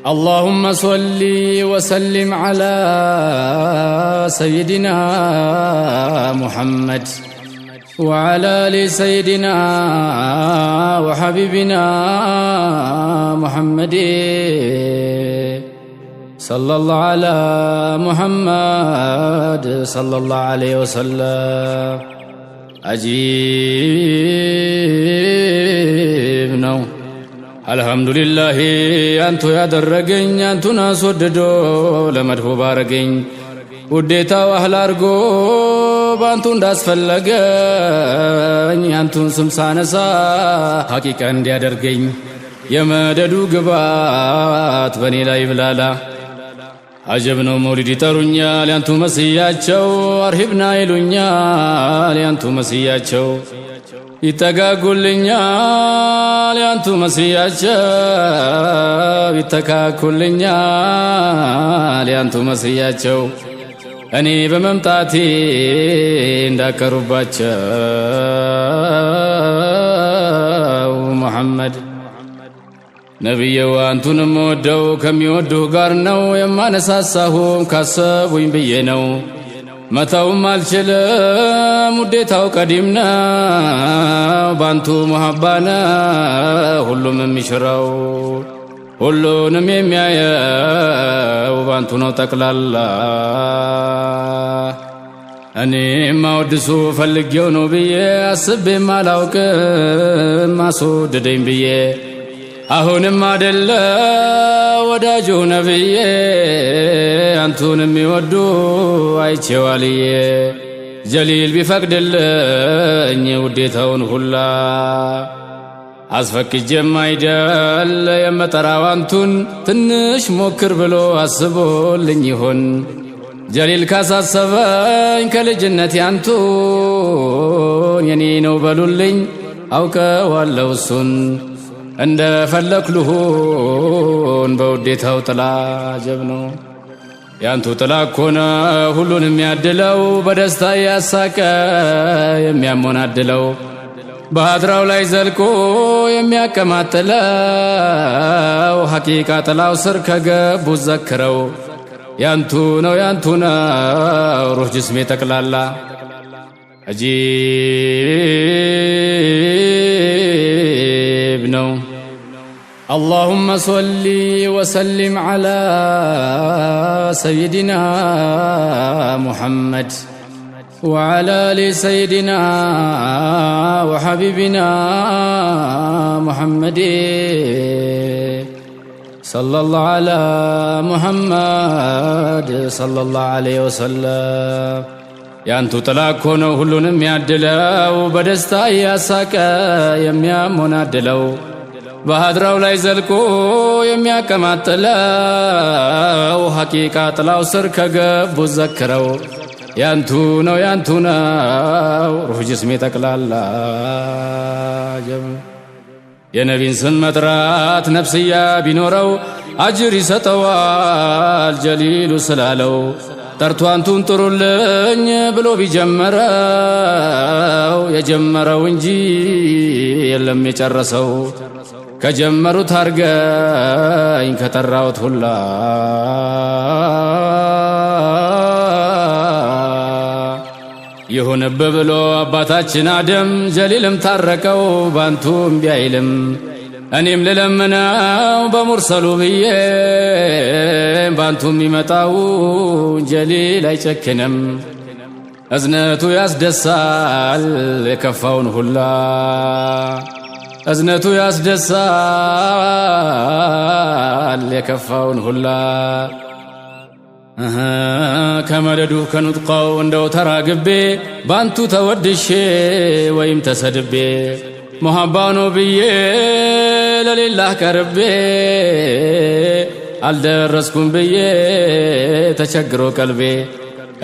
اللهم صل وسلم على سيدنا محمد وعلى آل سيدنا وحبيبنا محمد صلى الله على محمد صلى الله عليه وسلم عجيب ነው አልহামዱሊላህ አንቱ ያደረገኝ አንቱን አስወድዶ ለመድሁ ባረገኝ ውዴታው አህል አርጎ ባንቱ እንዳስፈለገኝ አንቱን ስም ሳነሳ ሐቂቃ እንዲያደርገኝ የመደዱ ግባት በኔ ላይ ብላላ አጀብ ነው መውሊድ ይጠሩኛል ያንቱ መስያቸው አርሂብና ይሉኛል ያንቱ መስያቸው ይተጋጉልኛል ያንቱ መስያቸው ይተካኩልኛል ያንቱ መስያቸው እኔ በመምጣቴ እንዳከሩባቸው ሙሐመድ ነብየው አንቱንም ወደው ከሚወዱህ ጋር ነው የማነሳሳሁም ካሰቡኝ ብዬ ነው መተውም አልችልም ውዴታው ቀዲም ነው ባንቱ ሙሐባና ሁሉም የሚሽረው ሁሉንም የሚያየው ባንቱ ነው ጠቅላላ እኔም አወድሱ ፈልጌው ነው ብዬ አስቤም አላውቅም አስወደደኝ ብዬ አሁንም አደለ ወዳጁ ነብዬ አንቱን የሚወዱ አይቼዋልዬ ጀሊል ቢፈቅድልኝ ውዴታውን ሁላ አስፈቅጄም አይደል የመጠራው አንቱን ትንሽ ሞክር ብሎ አስቦልኝ ይሆን ጀሊል ካሳሰበኝ ከልጅነት አንቱን የኔ ነው በሉልኝ አውቀዋለሁ እሱን እንደ ፈለክ ልሁን በውዴታው ጥላ ጀብ ነው ያንቱ ጥላ እኮ ነው ሁሉን የሚያድለው በደስታ ያሳቀ የሚያሞናድለው በሀድራው ላይ ዘልቆ የሚያቀማጥለው ሐቂቃ ጥላው ስር ከገቡ ዘክረው ያንቱ ነው ሩህ ጅስሜ ጠቅላላ አጂብ ነው اللهم صل وسلم على سيدنا محمد وعلى آل سيدنا وحبيبنا محمد صلى الله على محمد صلى الله عليه وسلم ያንቱ ጥላ እኮ ነው ሁሉንም ያድለው በደስታ ያሳቀ የሚያሞናድለው በሀድራው ላይ ዘልቆ የሚያቀማጥለው ሐቂቃ ጥላው ስር ከገቡ ዘክረው ያንቱ ነው ሩህ ጅስሜ ጠቅላላ የነቢን ስም መጥራት ነፍስያ ቢኖረው አጅር ይሰጠዋል ጀሊሉ ስላለው ጠርቶ አንቱን ጥሩልኝ ብሎ ቢጀመረው የጀመረው እንጂ የለም የጨረሰው ከጀመሩት አርገኝ ከጠራውት ሁላ ይሁንብ ብሎ አባታችን አደም ጀሊልም ታረቀው ባንቱ እምቢ አይልም እኔም ልለምነው በሙርሰሉ ብዬ ባንቱ የሚመጣው ጀሊል አይጨክንም እዝነቱ ያስደሳል የከፋውን ሁላ እዝነቱ ያስደሳል የከፋውን ሁላ ከመደዱ ከኑጥቃው እንደው ተራግቤ ባንቱ ተወድሼ ወይም ተሰድቤ ሙሐባው ነው ብዬ ለሌላህ ቀርቤ አልደረስኩም ብዬ ተቸግሮ ቀልቤ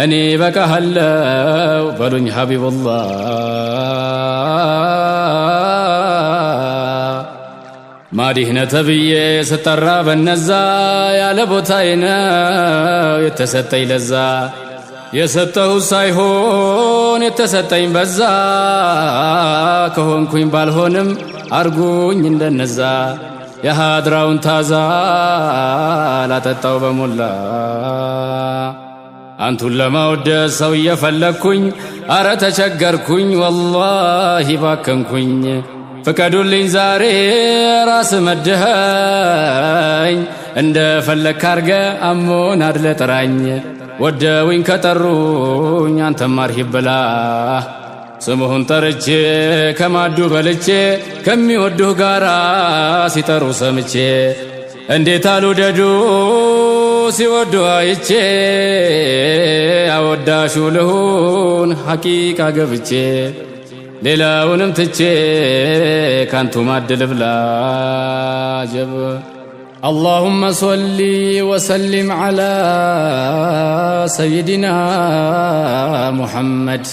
እኔ በቃሃለው በሉኝ ሐቢቡላህ ማዲህነ ተብዬ ስጠራ በነዛ ያለ ቦታዬ ነው የተሰጠኝ ለዛ የሰጠሁ ሳይሆን የተሰጠኝ በዛ ከሆንኩኝ ባልሆንም አርጉኝ እንደነዛ የሃድራውን ታዛ ላጠጣው በሞላ አንቱን ለማውደስ ሰው እየፈለግኩኝ አረ ተቸገርኩኝ ወላሂ ባከንኩኝ ፍቀዱልኝ ዛሬ ራስ መድኸኝ እንደ ፈለክ አርገ አሞን አድለ ጥራኝ ወደውኝ ከጠሩኝ አንተም ማርሂብ ብላ ስሙሁን ጠርቼ ከማዱ በልቼ ከሚወዱህ ጋራ ሲጠሩ ሰምቼ እንዴት አልውደዱ ሲወዱ አይቼ አወዳሹ ልሁን ሐቂቃ ገብቼ ሌላውንም ትቼ ካንቱ ማድ ልብላ ጀብ اللهم صل وسلم على سيدنا محمد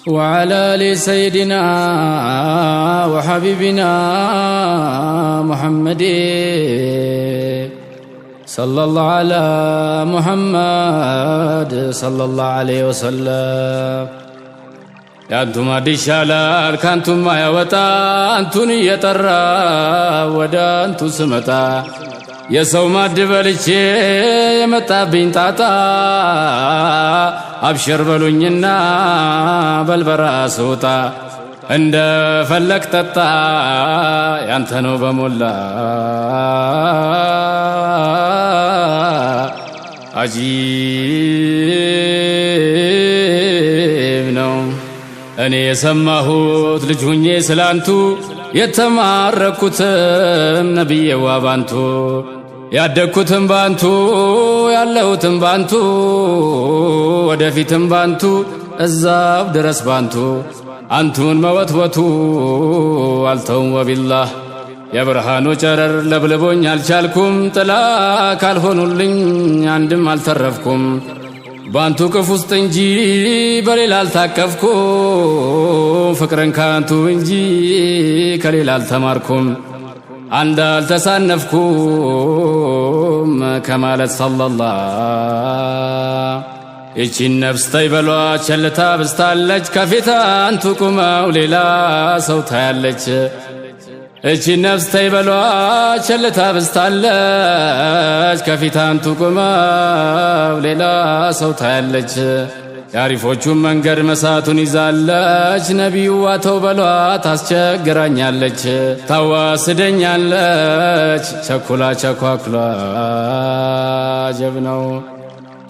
وعلى آل سيدنا وحبيبنا محمد صلى الله على محمد صلى الله عليه وسلم ያንቱ ማድ ይሻላል ካንቱማ ያወጣ አንቱን እየጠራ ወደ አንቱ ስመጣ የሰው ማድ በልቼ የመጣብኝ ጣጣ አብሽር በሉኝና በልበራ ስውጣ እንደ ፈለክ ጠጣ ያንተ ነው በሞላ አጂብ ነው እኔ የሰማሁት ልጅ ሁኜ ስላንቱ የተማረኩትም ነቢዬዋ ባንቱ ያደግኩትም ባንቱ ያለሁትም ባንቱ ወደፊትም ባንቱ እዛው ድረስ ባንቱ አንቱን መወትወቱ አልተውም ወቢላህ የብርሃኑ ጨረር ለብልቦኝ አልቻልኩም ጥላ ካልሆኑልኝ አንድም አልተረፍኩም ባንቱ ቅፍ ውስጥ እንጂ በሌላ አልታቀፍኩም ፍቅርን ካንቱ እንጂ ከሌላ አልተማርኩም አንድ አልተሳነፍኩም ከማለት ሰለላህ ይቺን ነፍስ ተይበሏ ቸልታ ብስታለች ከፊት አንቱ ቁመው ሌላ ሰው ታያለች እቺን ነፍስ ተይበሏ ቸልታ ብስታለች ከፊት አንቱ ቁመው ሌላ ሰው ታያለች የአሪፎቹን መንገድ መሳቱን ይዛለች ነቢዩዋ ተው በሏ ታስቸግራኛለች ታዋስደኛለች ቸኩላ ቸኳኩላ ጀብ ነው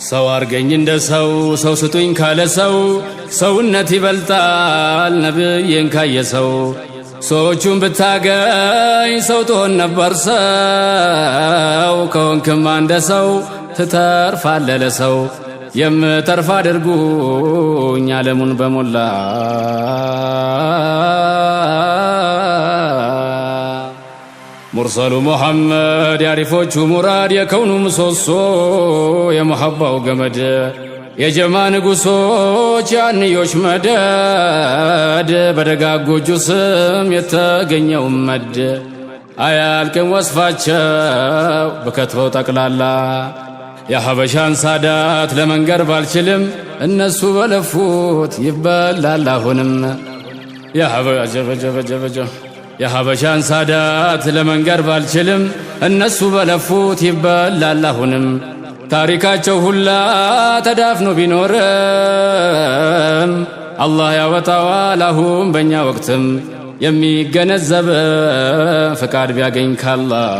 ሰው አርገኝ እንደ ሰው ሰው ስጡኝ ካለ ሰው ሰውነት ይበልጣል ነብዬን ካየ ሰው ሰዎቹን ብታገኝ ሰው ትሆን ነበር ሰው ከሆንክማ እንደ ሰው ትተርፋለህ ለሰው የምተርፍ አድርጉኝ ዓለሙን በሞላ ሙርሰሉ ሙሐመድ ያሪፎቹ ሙራድ የከውኑ ምሰሶ የመሐባው ገመድ የጀማ ንጉሶች ያንዮች መደድ በደጋጎቹ ስም የተገኘው መድ አያልቅም ወስፋቸው በከትበው ጠቅላላ የሐበሻን ሳዳት ለመንገር ባልችልም እነሱ በለፉት ይበላል አሁንም የሐበሻን ሳዳት ለመንገር ባልችልም እነሱ በለፉት ይበላል አሁንም ታሪካቸው ሁላ ተዳፍኖ ቢኖርም አላህ ያወጣዋል አሁን በእኛ ወቅትም የሚገነዘብ ፍቃድ ቢያገኝ ካላህ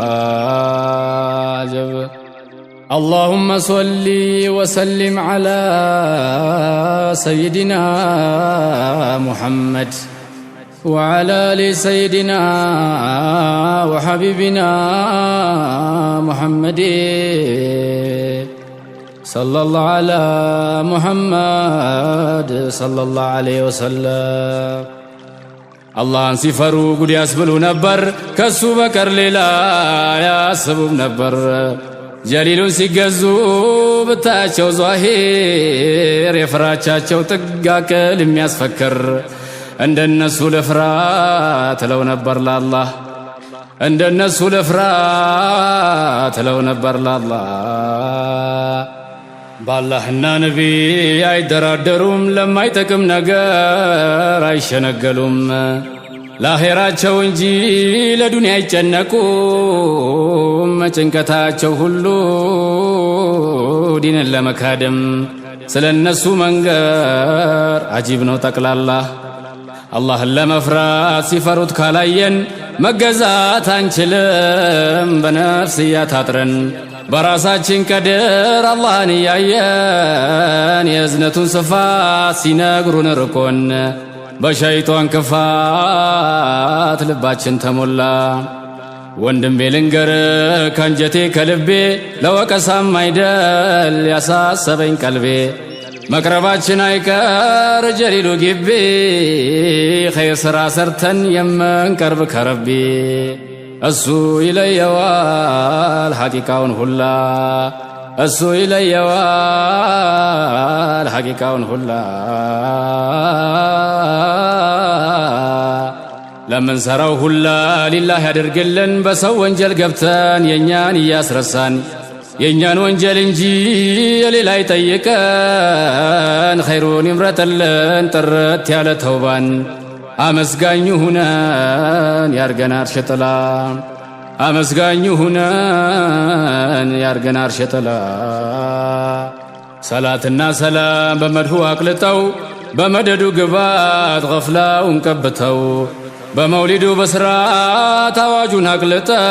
اللهم صل وسلم على سيدنا محمد وعلى آل سيدنا وحبيبنا محمد صلى الله على محمد صلى الله عليه وسلم አላህን ሲፈሩ ጉድ ያስብሉ ነበር ከሱ በቀር ሌላ ያስቡም ነበር ጀሊሉን ሲገዙ ብታቸው ዛሂር የፍራቻቸው ጥጋቅል የሚያስፈክር እንደነሱ ልፍራ ትለው ነበር ለአላህ እንደነሱ ልፍራ ትለው ነበር ለአላህ ባላህና ነቢ አይደራደሩም ለማይጠቅም ነገር አይሸነገሉም ለአኼራቸው እንጂ ለዱንያ አይጨነቁም ጭንቀታቸው ሁሉ ዲንን ለመካደም ስለነሱ መንገር አጂብ ነው ጠቅላላ አላህን ለመፍራት ሲፈሩት ካላየን መገዛት አንችልም በነፍስያ ታጥረን በራሳችን ቀድር አላህን እያየን የእዝነቱን ስፋት ሲነግሩን ርቆን በሸይጧን ክፋት ልባችን ተሞላ ወንድሜ ልንገር ከንጀቴ ከልቤ ለወቀሳም አይደል ያሳሰበኝ ቀልቤ መቅረባችን አይቀር ጀሊሉ ግቢ ኸይር ሥራ ሰርተን የምንቀርብ ከረቢ እሱ ይለየዋል ሐቂቃውን ሁላ እሱ ይለየዋል ሐቂቃውን ሁላ ለምንሰራው ሁላ ሊላህ ያደርግልን በሰው ወንጀል ገብተን የኛን እያስረሳን የኛን ወንጀል እንጂ የሌላ ይጠይቀን ኸይሩን ይምረጥልን ጥርት ያለ ተውባን አመስጋኙ ሁነን ያርገን አርሸ ጥላ አመስጋኙ ሁነን ያርገን አርሸ ጥላ ሰላትና ሰላም በመድሁ አቅልጠው በመደዱ ግባት ገፍላውን ቀብተው በመውሊዱ በስራት አዋጁን አቅልጠው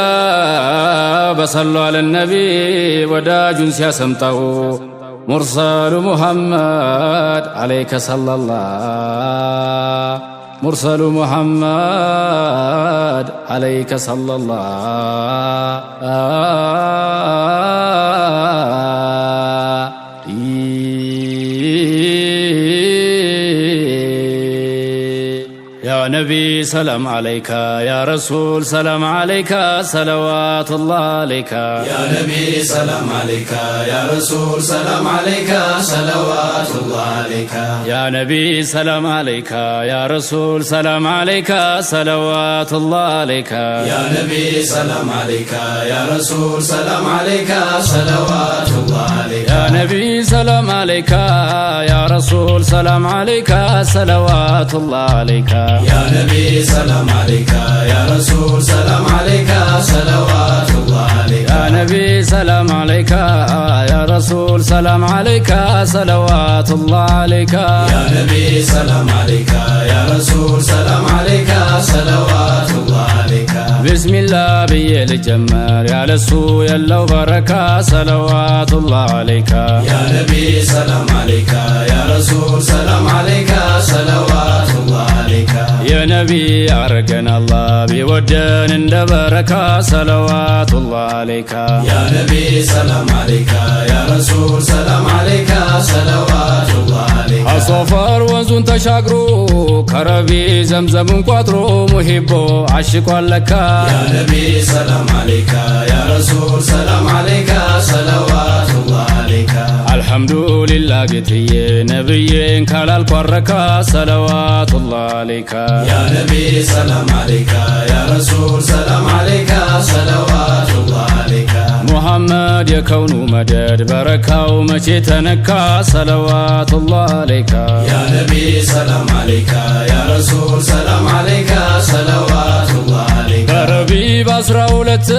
በሰሉ አለ ነቢ ወዳጁን ሲያሰምጠው ሙርሰሉ ሙሐመድ አለይከ ሰለላህ ሙርሰሉ ሙሐመድ አለይከ ሰለላህ يا نبي سلام عليك يا رسول سلام عليك صلوات الله عليك يا نبي سلام عليك يا رسول سلام عليك صلوات الله عليك يا نبي سلام عليك يا رسول سلام عليك صلوات الله عليك يا نبي سلام عليك يا رسول سلام عليك صلوات الله عليك يا نبي سلام عليك يا رسول سلام عليك صلوات الله عليك يا نبي سلام عليك يا رسول سلام عليك صلوات الله عليك يا نبي سلام عليك يا رسول سلام عليك صلوات الله عليك يا نبي سلام عليك يا رسول سلام عليك صلوات الله عليك بسم الله بي الجمر يا لسو يلو بركة صلوات الله عليك يا نبي سلام عليك يا رسول سلام عليك صلوات الله عليك يا نبي أرجنا الله بودن عند بركة صلوات الله عليك يا نبي سلام عليك يا رسول سلام عليك صلوات الله عليك أصفر وزن تشاقرو كربي زمزم قطرو محبو عشق لك يا نبي سلام عليك يا رسول سلام عليك صلوات الله عليك الحمد لله قتي نبي كالال قركا صلوات الله عليك يا نبي سلام عليك يا رسول سلام عليك صلوات الله عليك محمد يكون مدد بركة ومشي تنكا صلوات الله عليك يا نبي سلام عليك يا رسول سلام عليك صلوات الله عليك ربي باسرا ولت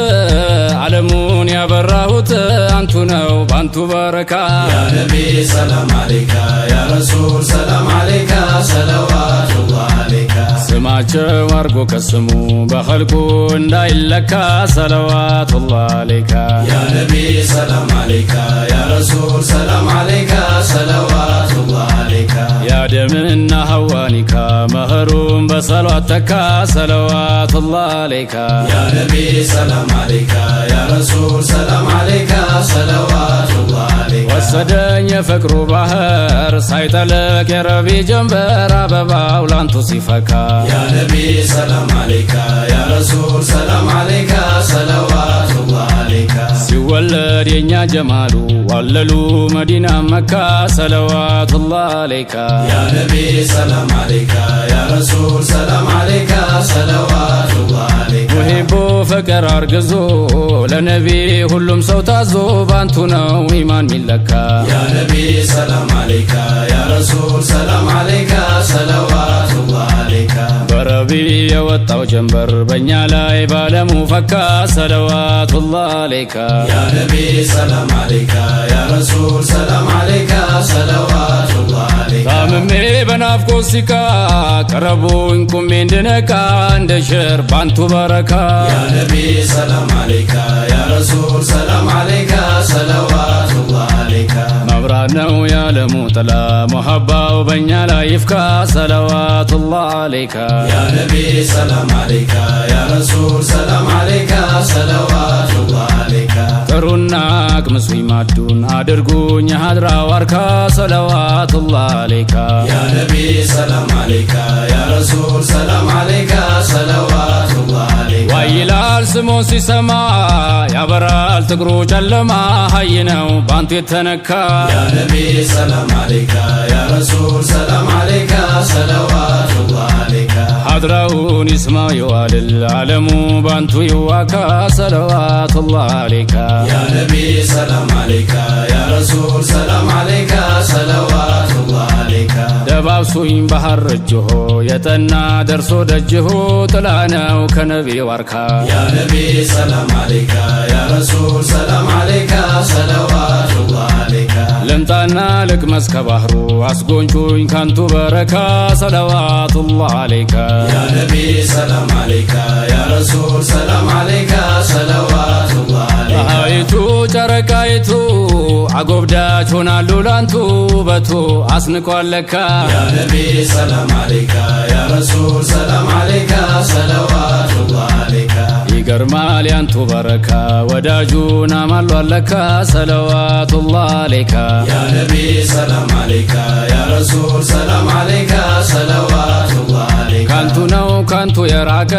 علمون يا براهوت أنتو نو بانتو بركة يا نبي سلام عليك يا رسول سلام عليك صلوات الله عليك سماچو አርጎ ከስሙ በኸልቁ እንዳይለካ صلوات الله عليك يا نبي سلام عليك يا رسول سلام عليك صلوات الله عليك يا دمنا هوانك مهروم بصلوات تكا صلوات الله عليك يا نبي سلام عليك يا رسول سلام عليك صلوات الله عليك ወሰደኝ የፍቅሩ ባህር ሳይጠልቅ የረቢ ጀንበር አበባው ላንቱ ሲፈካ يا نبي سلام عليك يا رسول سلام عليك صلوات الله عليك ሲወለድ የኛ ጀማሉ ዋለሉ መዲና መካ صلوات الله عليك يا نبي سلام عليك يا رسول سلام عليك صلوات الله عليك ሙሂቡ ፍቅር አርግዞ ለነቢ ሁሉም ሰው ታዞ ባንቱ ነው ኢማን ሚለካ ያ ነቢ ሰላም አለይካ ያ ረሱል ሰላም አለይካ ሰለዋቱላህ አለይካ በረቢ የወጣው ጀንበር በእኛ ላይ ባለሙ ፈካ ሰለዋቱላህ አለይካ ያ ነቢ ሰላም አለይካ ያ ረሱል ሰላም አለይካ ሰለዋቱላህ አለይካ ታምሜ በናፍቆት ሲካ ቀረቡኝ ቁሜ እንድነቃ እንደ ሸር ባንቱ በረካ ያ ነቢ ሰላም አለይካ ያ ረሱል ሰላም አለይካ ሰለዋቱላህ አለይካ መብራት ነው ያለሙ ጥላ መሐባው በእኛ ላይ ይፍካ ሰለዋቱላህ አለይካ ያ ነቢ ሰላም አለይካ ያ ረሱል ሰላም አለይካ ሰለዋቱላህ አለይካ ጥሩና አቅምሱኝ ማዱን አድርጉኝ ሀድራ ዋርካ ሰለዋቱላህ አለይካ ያ ነቢ ሰላም አለይካ ያ ረሱል ሰላም አለይካ ሰለዋቱላህ አለይካ ዋይላል ስሞን ሲሰማ ያበራል ትግሩ ጨለማ ሀይ ነው ባንቱ የተነካ ያ ነቢ ሰላም አለይካ ያ ረሱል ሰላም አለይካ ሰለዋቱላህ አለይካ ሀድራውን ይስማ ይዋልል ዓለሙ ባንቱ ይዋካ ሰለዋቱላህ አለይካ ያ ነቢ ሰላም አለይካ ያ ረሱል ሰላም አለይካ ሰለዋቱላህ አለይካ ደባብሱኝ ባህር እጅሆ የጠና ደርሶ ደጅሆ ጥላ ነው ከነቢ ዋርካ ያ ነቢ ሰላም አለይካ ያ ረሱል ሰላም አለይካ ሰለዋቱላህ አለይካ ልምጣና ልቅመስ ከባህሩ አስጎንቹኝ ካንቱ በረካ ሰለዋቱላህ አለይካ ያ ነቢ ሰላም አለይካ ያ ረሱል ሰላም አለይካ ሰለዋቱላህ አለይካ ፀሐይቱ ጨረቃይቱ አጎብዳች ሆናሉ ላንቱ ውበቱ አስንቋል ለካ ያ ነቢ ሰላም አለይካ ያ ረሱል ሰላም አለይካ ሰለዋቱላህ አለይካ ይገርማል ያንቱ በረካ ወዳጁን አማሏል ለካ ሰለዋቱላህ አለይካ ያ ነቢ ሰላም አለይካ ያ ረሱል ሰላም አለይካ ሰለዋቱላህ አለይካ ካንቱ ነው ካንቱ የራቀ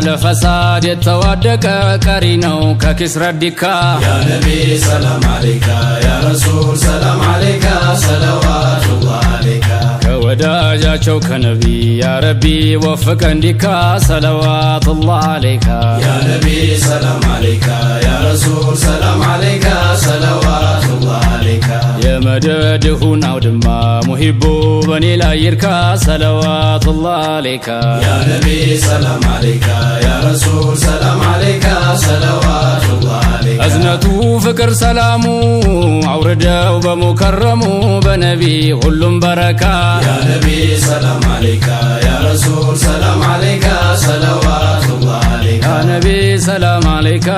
ለፈሳድ የተዋደቀ ቀሪ ነው ከኪስረት ዲካ ያ ነቢ ሰላም አለይካ ያ ረሱል ሰላም አለይካ ሰለዋቱላህ አለይካ ከወዳጃቸው ከነቢ ያ ረቢ ወፍቀ እንዲካ ሰለዋቱላህ አለይካ ያ ነቢ ሰላም አለይካ ያ ረሱል ሰላም አለይካ ሰለዋቱላህ አለይካ የመደድሁን አውድማ ሙሂቡ በኔ ላይ ይርካ ሰለዋቱላህ አለይካ ያ ነቢ ሰላም አለይካ ያ ረሱል ሰላም አለይካ ሰለዋቱላህ አለይካ እዝነቱ ፍቅር ሰላሙ አውርደው በሙከረሙ በነቢ ሁሉም በረካ ያ ነቢ ሰላም አለይካ ያ ረሱል ሰላም አለይካ ሰለዋቱላህ አለይካ ያ ነቢ ሰላም አለይካ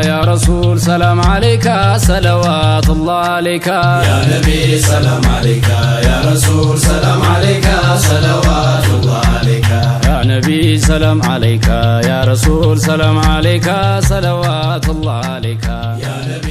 ያ ረሱል ሰላም አለይካ ሰለዋቱላህ አለይካ ያ ነቢ ሰላም አለይካ ያ ረሱል ሰላም አለይካ ሰለዋቱላህ አለይካ ያ ነቢ ሰላም አለይካ ያ ረሱል ሰላም አለይካ ሰለዋቱላህ አለይካ ያ ነቢ